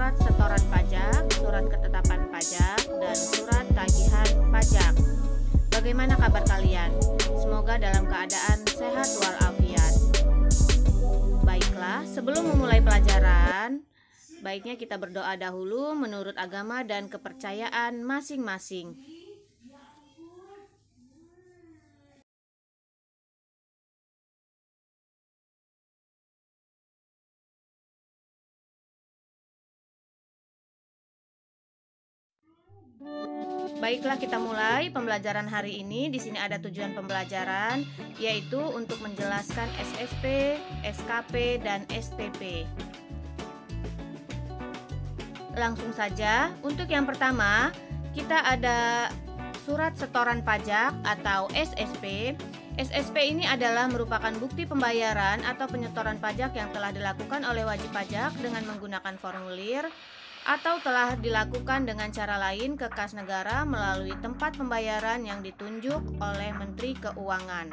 surat setoran pajak, surat ketetapan pajak, dan surat tagihan pajak. Bagaimana kabar kalian? Semoga dalam keadaan sehat walafiat. Baiklah, sebelum memulai pelajaran, baiknya kita berdoa dahulu menurut agama dan kepercayaan masing-masing. Baiklah, kita mulai pembelajaran hari ini. Di sini ada tujuan pembelajaran, yaitu untuk menjelaskan SSP, SKP, dan SPP. Langsung saja, untuk yang pertama, kita ada surat setoran pajak atau SSP. SSP ini adalah merupakan bukti pembayaran atau penyetoran pajak yang telah dilakukan oleh wajib pajak dengan menggunakan formulir atau telah dilakukan dengan cara lain ke kas negara melalui tempat pembayaran yang ditunjuk oleh Menteri Keuangan.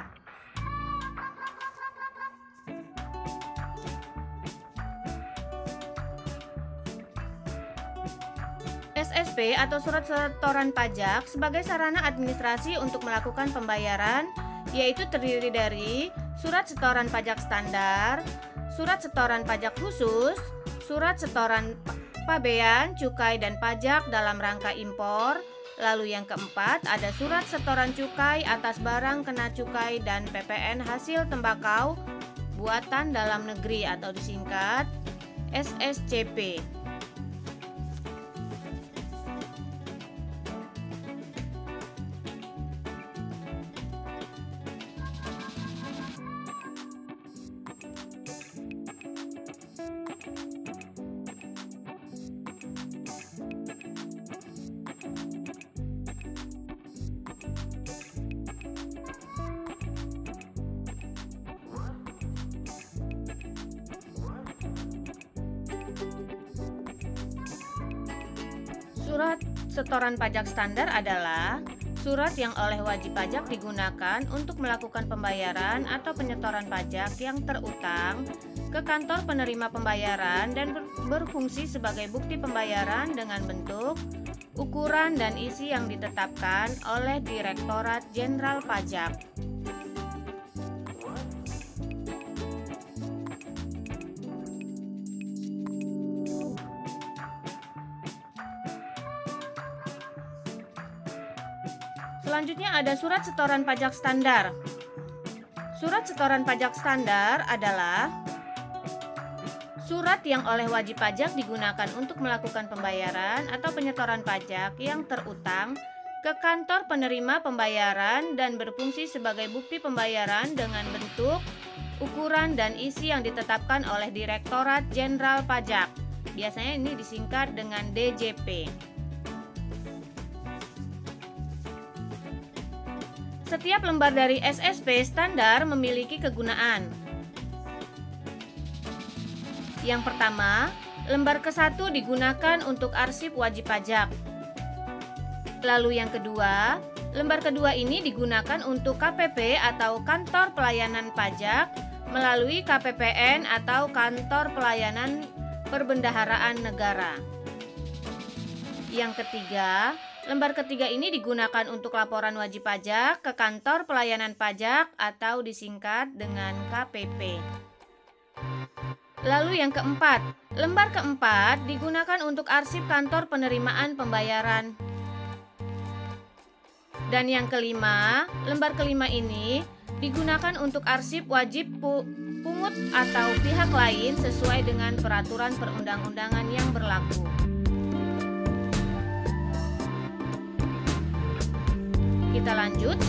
SSP atau surat setoran pajak sebagai sarana administrasi untuk melakukan pembayaran, yaitu terdiri dari surat setoran pajak standar, surat setoran pajak khusus, surat setoran pabean, cukai, dan pajak dalam rangka impor. Lalu yang keempat ada surat setoran cukai atas barang kena cukai dan PPN hasil tembakau buatan dalam negeri atau disingkat SSCP. Surat setoran pajak standar adalah surat yang oleh wajib pajak digunakan untuk melakukan pembayaran atau penyetoran pajak yang terutang ke kantor penerima pembayaran dan berfungsi sebagai bukti pembayaran dengan bentuk, ukuran, dan isi yang ditetapkan oleh Direktorat Jenderal Pajak. Selanjutnya ada surat setoran pajak standar. Surat setoran pajak standar adalah surat yang oleh wajib pajak digunakan untuk melakukan pembayaran atau penyetoran pajak yang terutang ke kantor penerima pembayaran dan berfungsi sebagai bukti pembayaran dengan bentuk, ukuran, dan isi yang ditetapkan oleh Direktorat Jenderal Pajak. Biasanya ini disingkat dengan DJP. Setiap lembar dari SSP standar memiliki kegunaan. Yang pertama, lembar ke-1 digunakan untuk arsip wajib pajak. Lalu yang kedua, lembar kedua ini digunakan untuk KPP atau Kantor Pelayanan Pajak melalui KPPN atau Kantor Pelayanan Perbendaharaan Negara. Yang ketiga, lembar ketiga ini digunakan untuk laporan wajib pajak ke Kantor Pelayanan Pajak atau disingkat dengan KPP. Lalu yang keempat, lembar keempat digunakan untuk arsip kantor penerimaan pembayaran. Dan yang kelima, lembar kelima ini digunakan untuk arsip wajib pungut atau pihak lain sesuai dengan peraturan perundang-undangan yang berlaku. Kita lanjut,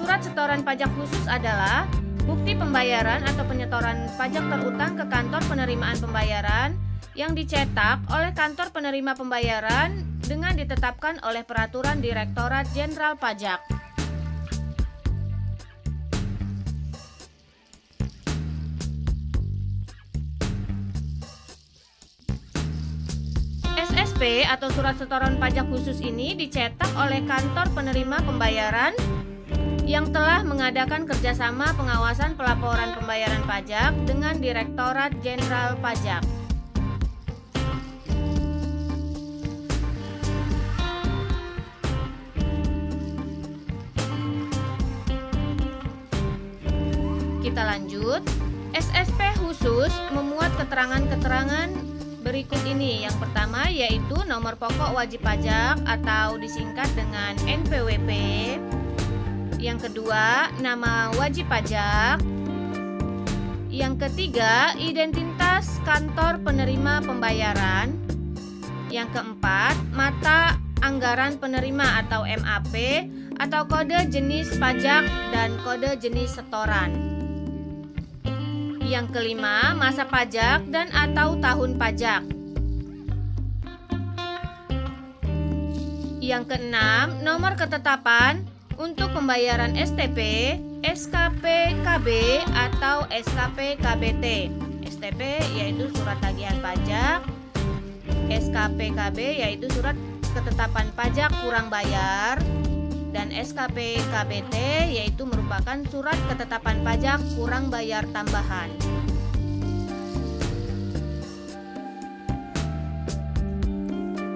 surat setoran pajak khusus adalah bukti pembayaran atau penyetoran pajak terutang ke kantor penerimaan pembayaran yang dicetak oleh kantor penerima pembayaran dengan ditetapkan oleh peraturan Direktorat Jenderal Pajak. SSP atau surat setoran pajak khusus ini dicetak oleh kantor penerima pembayaran yang telah mengadakan kerjasama pengawasan pelaporan pembayaran pajak dengan Direktorat Jenderal Pajak. Kita lanjut. SSP khusus memuat keterangan-keterangan berikut ini. Yang pertama yaitu nomor pokok wajib pajak atau disingkat dengan NPWP. Yang kedua, nama wajib pajak. Yang ketiga, identitas kantor penerima pembayaran. Yang keempat, mata anggaran penerima atau MAP atau kode jenis pajak dan kode jenis setoran. Yang kelima, masa pajak dan atau tahun pajak. Yang keenam, nomor ketetapan untuk pembayaran STP, SKP KB atau SKP KBT. STP yaitu surat tagihan pajak, SKP KB yaitu surat ketetapan pajak kurang bayar, dan SKP KBT yaitu merupakan surat ketetapan pajak kurang bayar tambahan.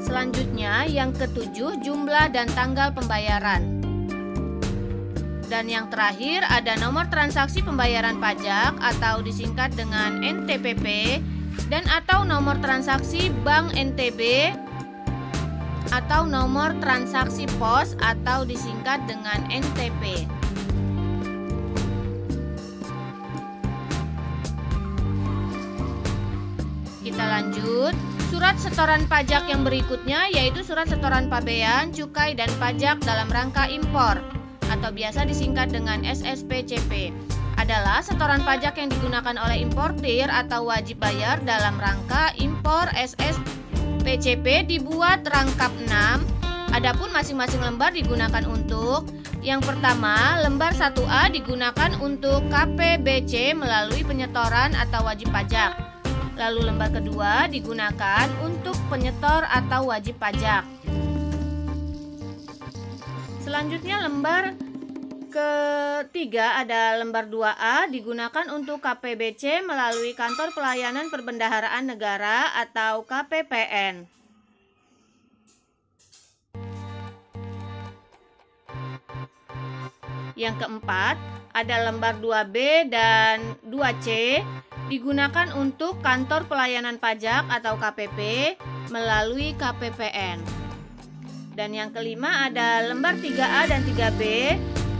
Selanjutnya yang ketujuh, jumlah dan tanggal pembayaran. Dan yang terakhir ada nomor transaksi pembayaran pajak atau disingkat dengan NTPP dan atau nomor transaksi Bank NTB atau nomor transaksi pos atau disingkat dengan NTP. Kita lanjut. Surat setoran pajak yang berikutnya yaitu surat setoran pabean, cukai dan pajak dalam rangka impor atau biasa disingkat dengan SSPCP. Adalah setoran pajak yang digunakan oleh importir atau wajib bayar dalam rangka impor. SSPCP dibuat rangkap 6. Adapun masing-masing lembar digunakan untuk: yang pertama, lembar 1A digunakan untuk KPBC melalui penyetoran atau wajib pajak. Lalu lembar kedua digunakan untuk penyetor atau wajib pajak. Selanjutnya lembar ketiga ada lembar 2A digunakan untuk KPBC melalui Kantor Pelayanan Perbendaharaan Negara atau KPPN. Yang keempat ada lembar 2B dan 2C digunakan untuk Kantor Pelayanan Pajak atau KPP melalui KPPN. Dan yang kelima ada lembar 3A dan 3B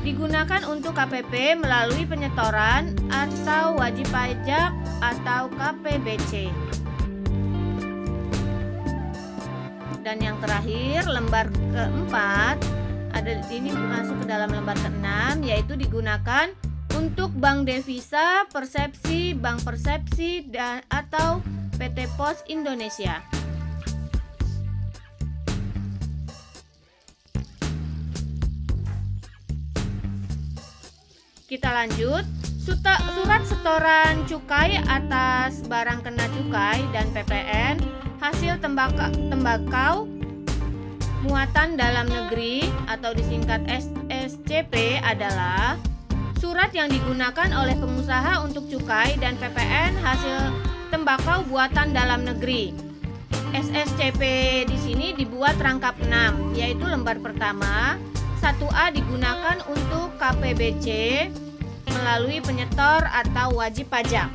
digunakan untuk KPP melalui penyetoran atau wajib pajak atau KPBC. Dan yang terakhir lembar keempat ada ini masuk ke dalam lembar ke-6 yaitu digunakan untuk Bank Devisa, Persepsi, Bank Persepsi dan atau PT Pos Indonesia. Kita lanjut. Surat setoran cukai atas barang kena cukai dan PPN hasil tembakau muatan dalam negeri atau disingkat SSCP adalah surat yang digunakan oleh pengusaha untuk cukai dan PPN hasil tembakau buatan dalam negeri. SSCP di sini dibuat rangkap 6, yaitu lembar pertama 1A digunakan untuk KPBC melalui penyetor atau wajib pajak.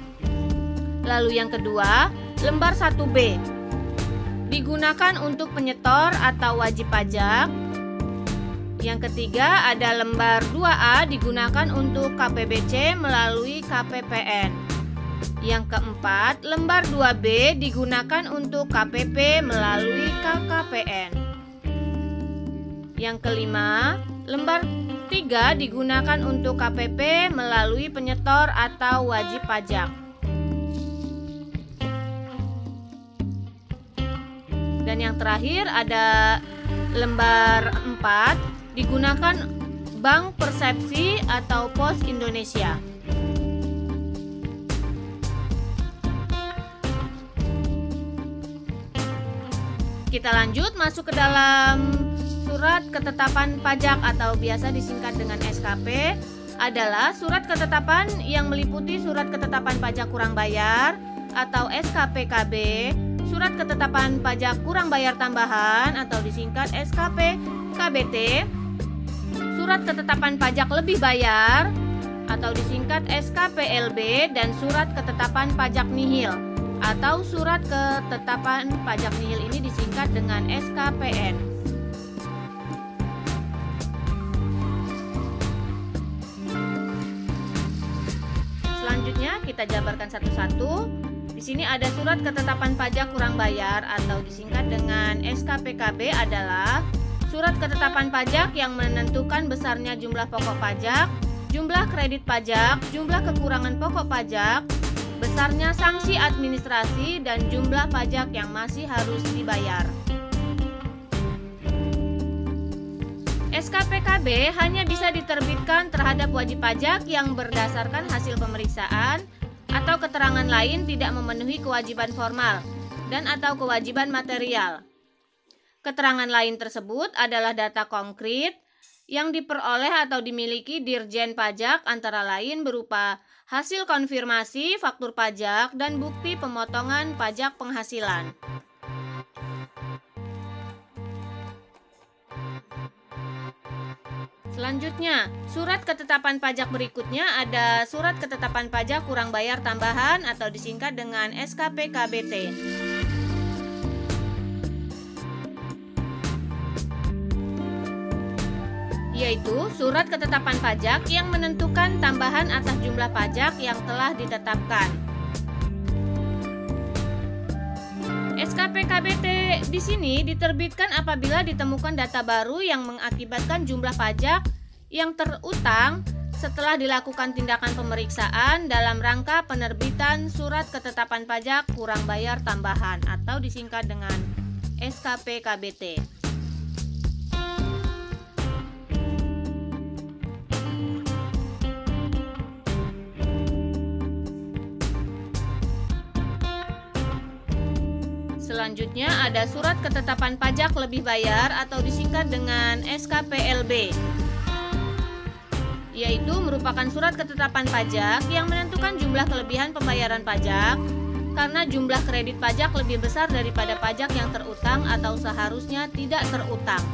Lalu yang kedua, lembar 1B digunakan untuk penyetor atau wajib pajak. Yang ketiga ada lembar 2A digunakan untuk KPBC melalui KPPN. Yang keempat, lembar 2B digunakan untuk KPP melalui KKPN. Yang kelima, lembar 3 digunakan untuk KPP melalui penyetor atau wajib pajak. Dan yang terakhir ada lembar 4 digunakan Bank Persepsi atau Pos Indonesia. Kita lanjut masuk ke dalam surat ketetapan pajak atau biasa disingkat dengan SKP. Adalah surat ketetapan yang meliputi surat ketetapan pajak kurang bayar atau SKPKB, surat ketetapan pajak kurang bayar tambahan atau disingkat SKP KBT, surat ketetapan pajak lebih bayar atau disingkat SKPLB dan surat ketetapan pajak nihil atau surat ketetapan pajak nihil ini disingkat dengan SKPN. Selanjutnya kita jabarkan satu-satu. Di sini ada surat ketetapan pajak kurang bayar atau disingkat dengan SKPKB adalah surat ketetapan pajak yang menentukan besarnya jumlah pokok pajak, jumlah kredit pajak, jumlah kekurangan pokok pajak, besarnya sanksi administrasi, dan jumlah pajak yang masih harus dibayar. SKPKB hanya bisa diterbitkan terhadap wajib pajak yang berdasarkan hasil pemeriksaan atau keterangan lain tidak memenuhi kewajiban formal dan atau kewajiban material. Keterangan lain tersebut adalah data konkret yang diperoleh atau dimiliki Dirjen Pajak antara lain berupa hasil konfirmasi, faktur pajak, dan bukti pemotongan pajak penghasilan. Selanjutnya, surat ketetapan pajak berikutnya ada surat ketetapan pajak kurang bayar tambahan atau disingkat dengan SKPKBT. Yaitu surat ketetapan pajak yang menentukan tambahan atas jumlah pajak yang telah ditetapkan. SKPKBT di sini diterbitkan apabila ditemukan data baru yang mengakibatkan jumlah pajak yang terutang setelah dilakukan tindakan pemeriksaan dalam rangka penerbitan surat ketetapan pajak kurang bayar tambahan atau disingkat dengan SKPKBT. Selanjutnya ada surat ketetapan pajak lebih bayar atau disingkat dengan SKPLB, yaitu merupakan surat ketetapan pajak yang menentukan jumlah kelebihan pembayaran pajak karena jumlah kredit pajak lebih besar daripada pajak yang terutang atau seharusnya tidak terutang.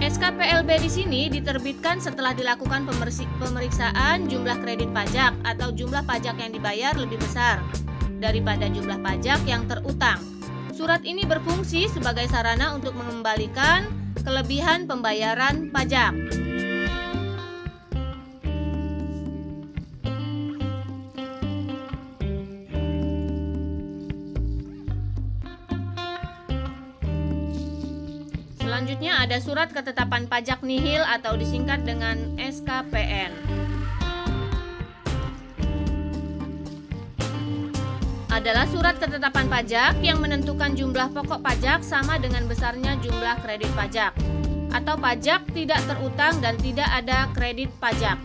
SKPLB di sini diterbitkan setelah dilakukan pemeriksaan jumlah kredit pajak atau jumlah pajak yang dibayar lebih besar daripada jumlah pajak yang terutang. Surat ini berfungsi sebagai sarana untuk mengembalikan kelebihan pembayaran pajak. Selanjutnya ada surat ketetapan pajak nihil atau disingkat dengan SKPN. Adalah surat ketetapan pajak yang menentukan jumlah pokok pajak sama dengan besarnya jumlah kredit pajak atau pajak tidak terutang dan tidak ada kredit pajak.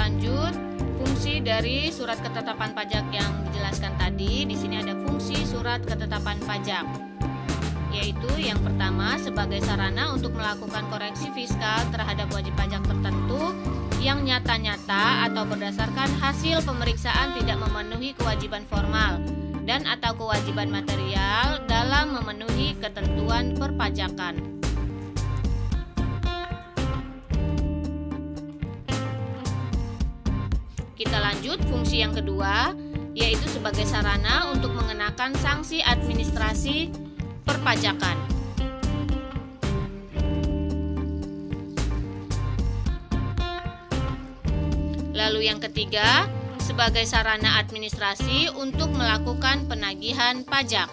Lanjut, fungsi dari surat ketetapan pajak yang dijelaskan tadi. Di sini ada fungsi surat ketetapan pajak, yaitu yang pertama sebagai sarana untuk melakukan koreksi fiskal terhadap wajib pajak tertentu yang nyata-nyata atau berdasarkan hasil pemeriksaan tidak memenuhi kewajiban formal dan atau kewajiban material dalam memenuhi ketentuan perpajakan. Kita lanjut fungsi yang kedua, yaitu sebagai sarana untuk mengenakan sanksi administrasi perpajakan. Lalu yang ketiga, sebagai sarana administrasi untuk melakukan penagihan pajak.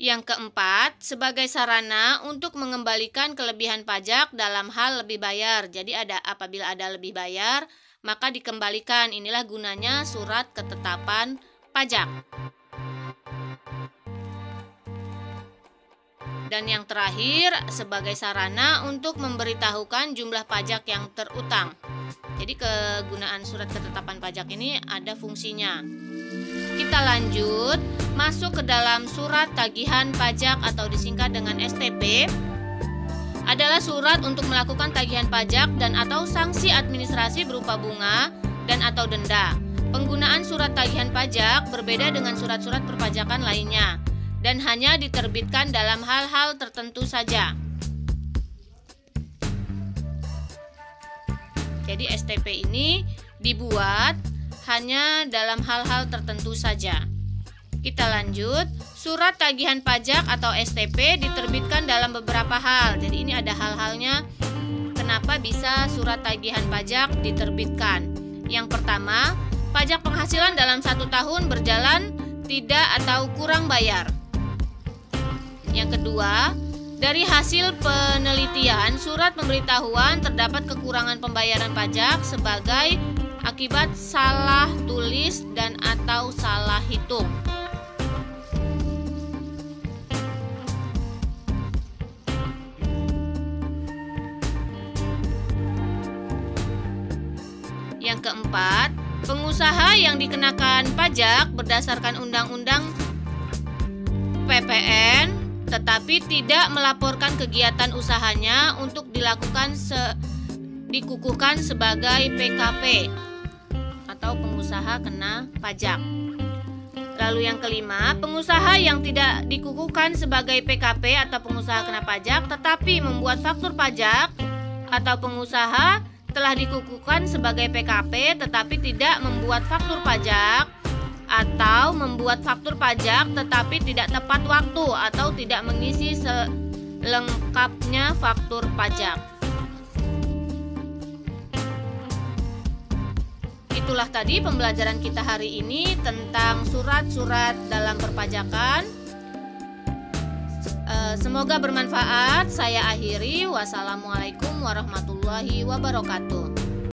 Yang keempat, sebagai sarana untuk mengembalikan kelebihan pajak dalam hal lebih bayar. Jadi apabila ada lebih bayar, maka dikembalikan. Inilah gunanya surat ketetapan pajak. Dan yang terakhir, sebagai sarana untuk memberitahukan jumlah pajak yang terutang. Jadi kegunaan surat ketetapan pajak ini ada fungsinya. Kita lanjut masuk ke dalam surat tagihan pajak atau disingkat dengan STP. Adalah surat untuk melakukan tagihan pajak dan atau sanksi administrasi berupa bunga dan atau denda. Penggunaan surat tagihan pajak berbeda dengan surat-surat perpajakan lainnya dan hanya diterbitkan dalam hal-hal tertentu saja. Jadi STP ini dibuat hanya dalam hal-hal tertentu saja. Kita lanjut, surat tagihan pajak atau STP diterbitkan dalam beberapa hal. Jadi ini ada hal-halnya kenapa bisa surat tagihan pajak diterbitkan. Yang pertama, pajak penghasilan dalam 1 tahun berjalan tidak atau kurang bayar. Yang kedua, dari hasil penelitian, surat pemberitahuan terdapat kekurangan pembayaran pajak sebagai akibat salah tulis dan atau salah hitung. Yang keempat, pengusaha yang dikenakan pajak berdasarkan Undang-Undang PPN tetapi tidak melaporkan kegiatan usahanya untuk dikukuhkan sebagai PKP atau pengusaha kena pajak. Lalu yang kelima, pengusaha yang tidak dikukuhkan sebagai PKP atau pengusaha kena pajak tetapi membuat faktur pajak atau pengusaha telah dikukuhkan sebagai PKP tetapi tidak membuat faktur pajak atau membuat faktur pajak tetapi tidak tepat waktu atau tidak mengisi selengkapnya faktur pajak. Itulah tadi pembelajaran kita hari ini tentang surat-surat dalam perpajakan. Semoga bermanfaat. Saya akhiri. Wassalamualaikum warahmatullahi wabarakatuh.